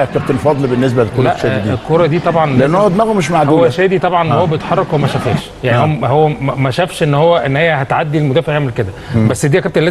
يا كابتن فضل بالنسبه لكره شادي دي؟ الكوره دي طبعا لان هو دماغه مش معدوله. هو شادي طبعا هو بيتحرك وما شافهاش، يعني هو ما شافش ان هي هتعدي المدافع يعمل كده. بس دي يا كابتن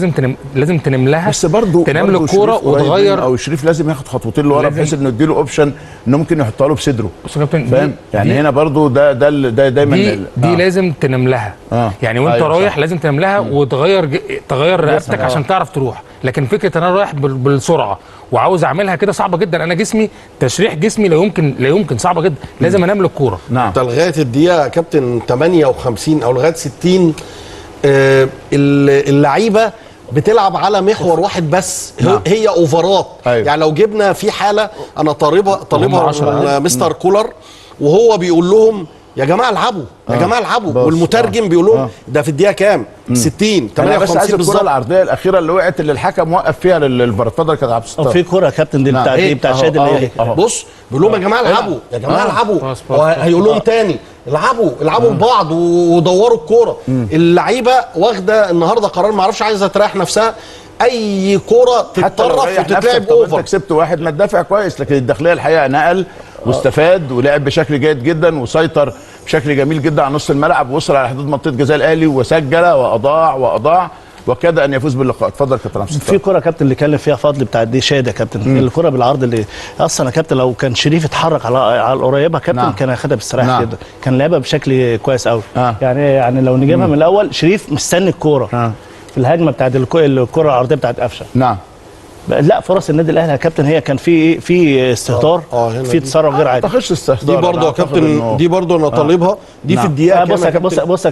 لازم تنام لها، بس برضه تنام له الكوره وتغير، او شريف لازم ياخد خطوتين لورا بحيث انه يديله اوبشن انه ممكن يحطها له بصدره. بص يا كابتن فاهم يعني هنا برضه ده دايما دي لازم تنام لها. يعني وانت رايح لازم تنام لها وتغير رقبتك عشان تعرف تروح. لكن فكره انا رايح بالسرعه وعاوز اعملها كده صعبه جدا. انا جسمي تشريح جسمي لا يمكن صعبه جدا، لازم انام للكوره. انت لغايه الدقيقه يا كابتن 58 او لغايه 60 اللعيبه بتلعب على محور واحد بس. هي اوفرات. يعني لو جبنا في حاله انا طالبها مستر كولر وهو بيقول لهم يا جماعه العبوا يا جماعه العبوا، والمترجم بيقول لهم ده في الدقيقه كام؟ 60 58 بالظبط. الكره العرضيه الاخيره اللي وقعت اللي الحكم وقف فيها للفرطه اللي كانت عبد الستار. في كره يا كابتن دي بتاع شادي بص بيقول لهم يا جماعه العبوا يا جماعه العبوا، وهيقول لهم تاني العبوا لبعض ودوروا الكوره. اللعيبه واخده النهارده قرار ما اعرفش عايزه تريح نفسها. اي كوره تتطرف وتتلعب اوفر. انت كسبت واحد ما تدافع كويس، لكن الداخليه الحقيقه نقل واستفاد ولعب بشكل جيد جدا وسيطر بشكل جميل جدا على نص الملعب، ووصل على حدود منطقه جزاء الاهلي وسجل واضاع وكاد ان يفوز باللقاء. اتفضل كابتن عبد الستار. في كره كابتن اللي اتكلم فيها فضل بتاع دي شادي يا كابتن، الكره بالعرض اللي اصلا يا كابتن لو كان شريف اتحرك على القريبه كابتن كان هياخدها باستريح جدا، كان لعبها بشكل كويس قوي. يعني لو نجيبها من الاول شريف مستني الكوره في الهجمه بتاعت الكره العرضيه بتاعت قفشه. لا فرص النادي الاهلي يا كابتن هي كان في استهتار، في تسرع غير عادي. دي برضه يا كابتن دي برضه انا طالبها دي في الدقيقه كام؟ بص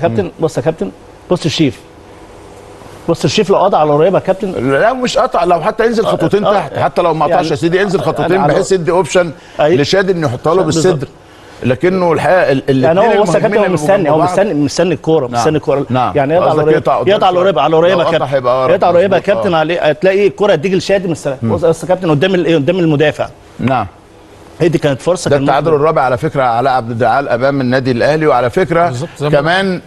يا كابتن بص الشيف لو قطع على القريبه يا كابتن. لا مش قطع، لو حتى ينزل خطوتين تحت، حتى لو ما قطعش يا سيدي انزل خطوتين بحيث يدي اوبشن لشادي انه يحطها له بالصدر. لكنه الحقيقه يعني هو بص يا كابتن هو مستني الكوره يعني يقطع على القريبه يا كابتن عليه هتلاقي الكوره تيجي لشادي من السلام. بص يا كابتن قدام المدافع. هي دي كانت فرصه. ده التعادل الرابع على فكره علاء عبد الدعال امام النادي الاهلي. وعلى فكره كمان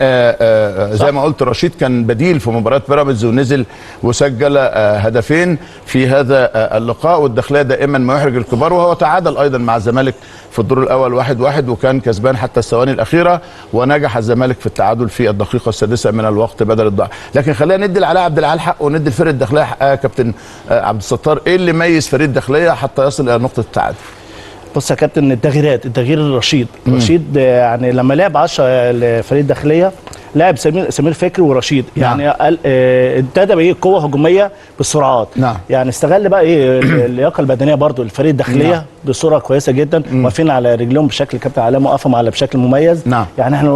زي ما قلت رشيد كان بديل في مباراه بيراميدز ونزل وسجل هدفين في هذا اللقاء. والداخليه دائما ما يحرج الكبار، وهو تعادل ايضا مع الزمالك في الدور الاول 1-1 وكان كسبان حتى الثواني الاخيره، ونجح الزمالك في التعادل في الدقيقه السادسه من الوقت بدل الضائع. لكن خلينا ندي لعلاء عبد العال حقه وندي لفريق الداخليه حقها. كابتن عبد الستار، ايه اللي ميز فريق الداخليه حتى يصل الى نقطه التعادل؟ بص يا كابتن التغيير الرشيد يعني لما لعب 10 لفريق الداخليه لعب سمير فكري ورشيد. يعني ابتدى بايه قوه هجوميه بالسرعات. يعني استغل بقى اللياقه البدنيه برضو الفريق الداخليه بصوره كويسه جدا، واقفين على رجلهم بشكل كابتن علاء موقفهم على بشكل مميز. يعني احنا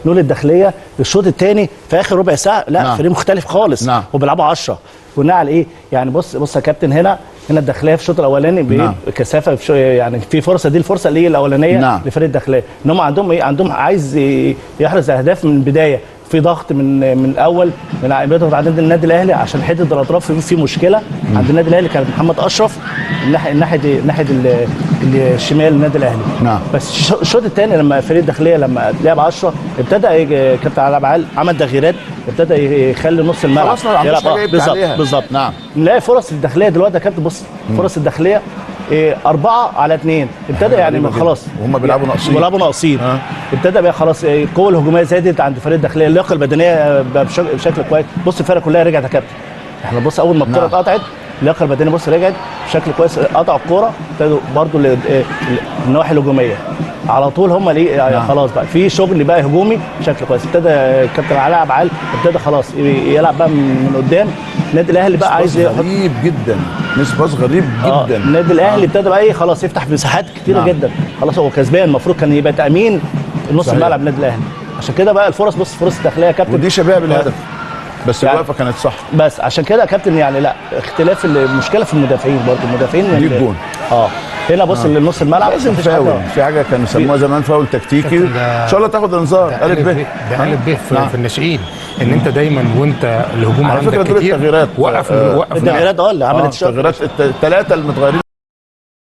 نقول الداخليه الشوط الثاني في اخر ربع ساعه لا فريق مختلف خالص وبيلعبوا 10 بناء على ايه؟ يعني بص يا كابتن هنا الداخليه في الشوط الاولاني بكثافه يعني في فرصه دي الفرصه اللي هي الاولانيه لفريق الداخليه ان هم عندهم عايز يحرز اهداف من البدايه، في ضغط من الاول بيضغط على النادي الاهلي عشان حته الاطراف في مشكله عند النادي الاهلي. كان محمد اشرف ناحيه الشمال النادي الاهلي. بس الشوط الثاني لما فريق الداخليه لما لعب 10 ابتدى كابتن علاء عبد عمل تغييرات، ابتدى يخلي نص الملعب يلعب بالظبط. نلاقي فرص الداخليه دلوقتي يا كابتن. بص فرص الداخليه 4-2 ابتدى يعني خلاص وهم بيلعبوا ناقصين ابتدى بقى خلاص القوه الهجوميه زادت عند فريق الداخليه، اللياقه البدنيه بشكل كويس. بص الفرقه كلها رجعت يا كابتن. احنا بص اول ما الكوره اتقطعت اللياقه البدنيه بص رجعت بشكل كويس، قطعوا الكوره ابتدوا برضو النواحي الهجوميه على طول هم خلاص بقى في شغل بقى هجومي بشكل كويس. ابتدى كابتن علاء عبد العال ابتدى خلاص يلعب بقى من قدام. النادي الاهلي بقى عايز غريب جدا باص غريب جدا. النادي الاهلي ابتدى بقى خلاص يفتح مساحات كتيره جدا. خلاص هو كسبان، المفروض كان يبقى تامين نص الملعب النادي الاهلي. عشان كده بقى الفرص بص فرص الداخليه يا كابتن ودي شبيهه بالهدف بس يعني الوقفه كانت صح. بس عشان كده يا كابتن يعني لا اختلاف المشكله في المدافعين برضه المدافعين دي الجون هنا بص لنص الملعب لازم فاول. في حاجه كانوا يسموها زمان فاول تكتيكي ان شاء الله تاخد انذار. قالب به في الناشئين ان انت دايما وانت الهجوم عندك كتير وقف التغييرات اللي عملت التغييرات الثلاثه المتغيرين